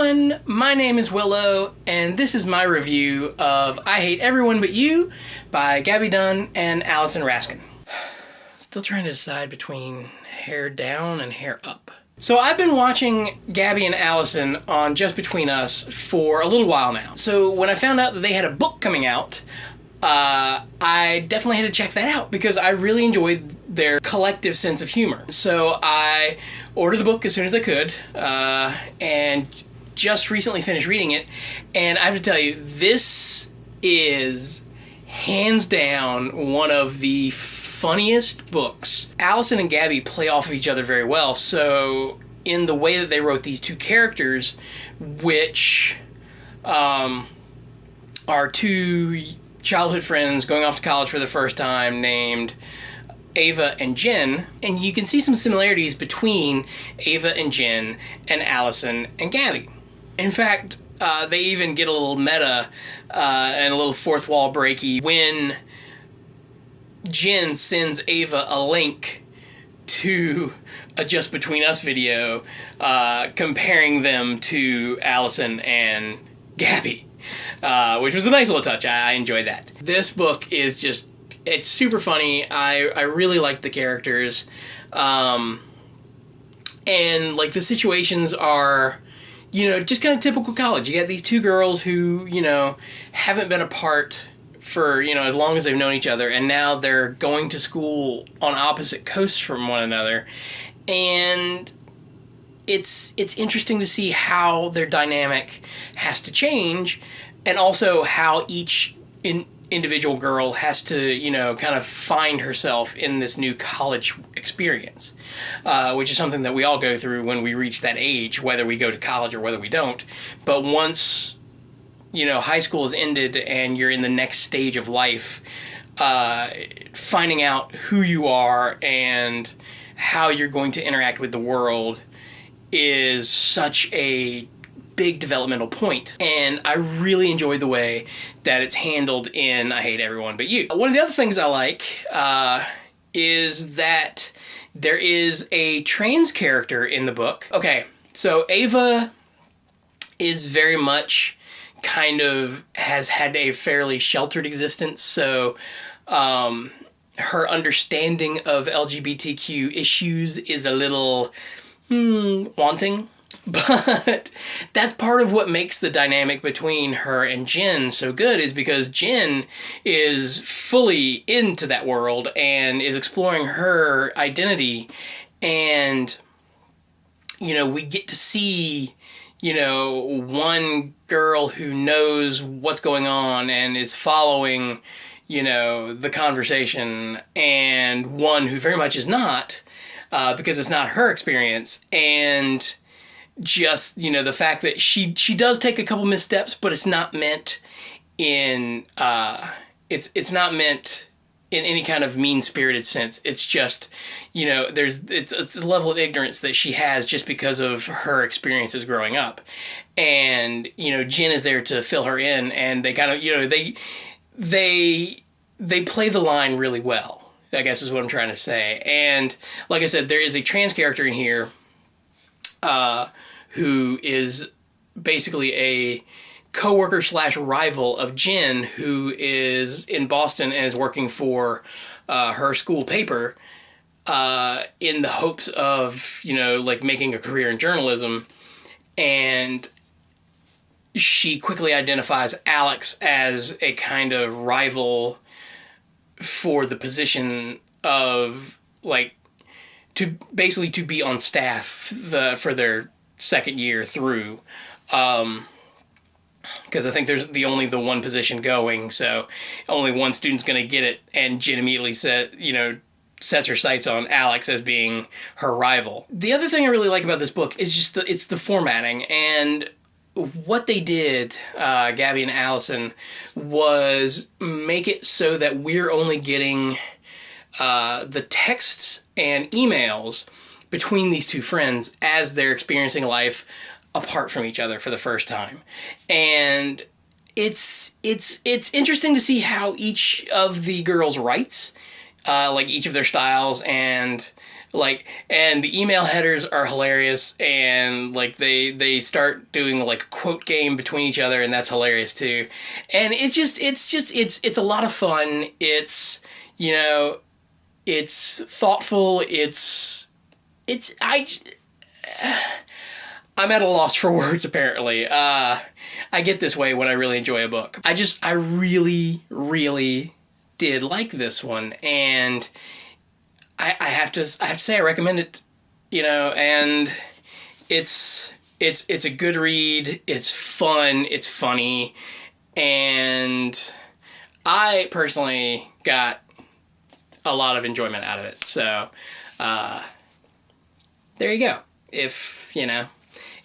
everyone, my name is Willow, and this is my review of I Hate Everyone But You by Gaby, Dunn, and Allison Raskin. Still trying to decide between hair down and hair up. So I've been watching Gaby and Allison on Just Between Us for a little while now. So when I found out that they had a book coming out, I definitely had to check that out because I really enjoyed their collective sense of humor. So I ordered the book as soon as I could, and just recently finished reading it. And I have to tell you, this is hands down one of the funniest books. Allison and Gaby play off of each other very well. So in the way that they wrote these two characters, which are two childhood friends going off to college for the first time named Ava and Jen, and you can see some similarities between Ava and Jen and Allison and Gaby. In fact, they even get a little meta and a little fourth wall breaky when Jen sends Ava a link to a Just Between Us video comparing them to Allison and Gaby. Which was a nice little touch. I enjoyed that. This book is just, it's super funny. I really liked the characters. And like the situations are, just kind of typical college. You got these two girls who, haven't been apart for, as long as they've known each other. And now they're going to school on opposite coasts from one another. And it's interesting to see how their dynamic has to change, and also how each individual girl has to, kind of find herself in this new college experience, which is something that we all go through when we reach that age, whether we go to college or whether we don't. But once, high school is ended and you're in the next stage of life, finding out who you are and how you're going to interact with the world is such a big developmental point, and I really enjoy the way that it's handled in I Hate Everyone But You. One of the other things I like is that there is a trans character in the book. Okay, so Ava is very much kind of has had a fairly sheltered existence, so her understanding of LGBTQ issues is a little wanting, but that's part of what makes the dynamic between her and Jen so good, is because Jen is fully into that world and is exploring her identity, and we get to see one girl who knows what's going on and is following the conversation, and one who very much is not, because it's not her experience. And just, the fact that she does take a couple missteps, but it's not meant in, it's not meant in any kind of mean-spirited sense. It's just, it's a level of ignorance that she has just because of her experiences growing up. And, Jen is there to fill her in, and they kind of, they play the line really well, I guess is what I'm trying to say. And like I said, there is a trans character in here who is basically a co-worker / rival of Jen, who is in Boston and is working for her school paper in the hopes of, making a career in journalism. And she quickly identifies Alex as a kind of rival for the position of, to be on staff for their second year through, because I think there's the one position going, so only one student's going to get it, and Jen immediately sets her sights on Alex as being her rival. The other thing I really like about this book is just it's the formatting, and what they did, Gaby and Allison, was make it so that we're only getting the texts and emails between these two friends as they're experiencing life apart from each other for the first time. And it's interesting to see how each of the girls writes, each of their styles, and Like, and the email headers are hilarious, and like they start doing like a quote game between each other, and that's hilarious too. And it's a lot of fun. It's, you know, it's thoughtful. I'm at a loss for words, apparently. I get this way when I really enjoy a book. I really, really did like this one, and I have to say I recommend it, you know, and it's a good read. It's fun. It's funny, and I personally got a lot of enjoyment out of it. So, there you go. If, you know,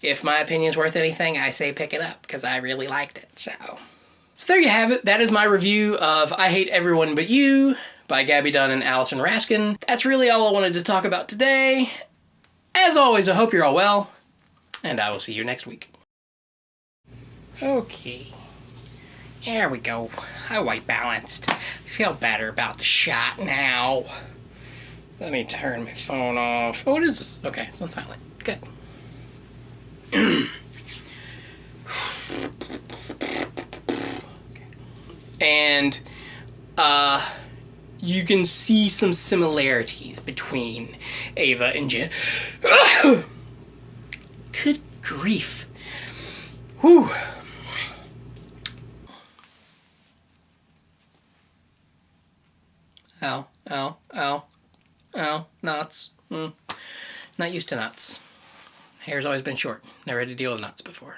if my opinion's worth anything, I say pick it up, because I really liked it. So there you have it. That is my review of I Hate Everyone But You by Gaby Dunn and Allison Raskin. That's really all I wanted to talk about today. As always, I hope you're all well, and I will see you next week. Okay. There we go. I white balanced. I feel better about the shot now. Let me turn my phone off. Oh, what is this? Okay, it's on silent. Good. And, you can see some similarities between Ava and Jen. Good grief. Whew. Ow, ow, ow, ow, nuts. Not used to nuts. Hair's always been short. Never had to deal with nuts before.